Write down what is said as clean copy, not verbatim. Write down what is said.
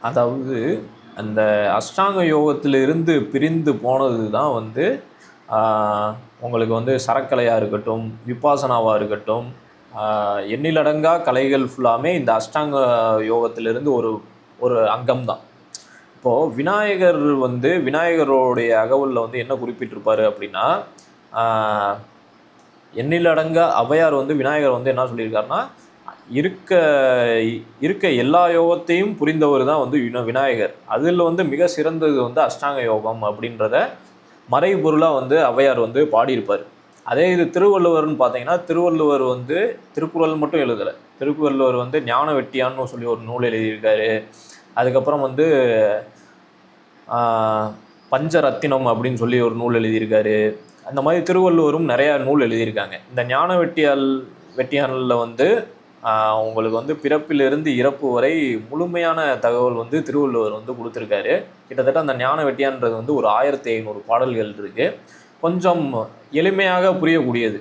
அதாவது அந்த அஷ்டாங்க யோகத்திலிருந்து பிரிந்து போனது தான் வந்து உங்களுக்கு வந்து சரக்கலையாக இருக்கட்டும், விபாசனாவாக இருக்கட்டும், எண்ணிலடங்கா கலைகள் ஃபுல்லாமே இந்த அஷ்டாங்க யோகத்திலிருந்து ஒரு ஒரு அங்கம் தான். இப்போது விநாயகர் வந்து விநாயகருடைய அகவலில் வந்து என்ன குறிப்பிட்டிருப்பாரு அப்படின்னா, எண்ணிலடங்கா ஔவையார் வந்து விநாயகர் வந்து என்ன சொல்லியிருக்காருன்னா, இருக்க இருக்க எல்லா யோகத்தையும் புரிந்தவர் தான் வந்து விநாயகர். அதில் வந்து மிக சிறந்தது வந்து அஷ்டாங்க யோகம் அப்படின்றத மறைபொருளாக வந்து ஔவையார் வந்து பாடியிருப்பார். அதே இது திருவள்ளுவர்னு பார்த்தீங்கன்னா, திருவள்ளுவர் வந்து திருக்குறள் மட்டும் எழுதலை. திருவள்ளுவர் வந்து ஞான வெட்டியான்னு சொல்லி ஒரு நூல் எழுதியிருக்காரு. அதுக்கப்புறம் வந்து பஞ்சரத்தினம் அப்படின்னு சொல்லி ஒரு நூல் எழுதியிருக்காரு. அந்த மாதிரி திருவள்ளுவரும் நிறையா நூல் எழுதியிருக்காங்க. இந்த ஞான வெட்டியானில் வந்து உங்களுக்கு வந்து பிறப்பிலிருந்து இறப்பு வரை முழுமையான தகவல் வந்து திருவள்ளுவர் வந்து கொடுத்துருக்காரு. கிட்டத்தட்ட அந்த ஞான வெட்டியான்றது வந்து ஒரு 1500 பாடல்கள் இருக்குது. கொஞ்சம் எளிமையாக புரியக்கூடியது.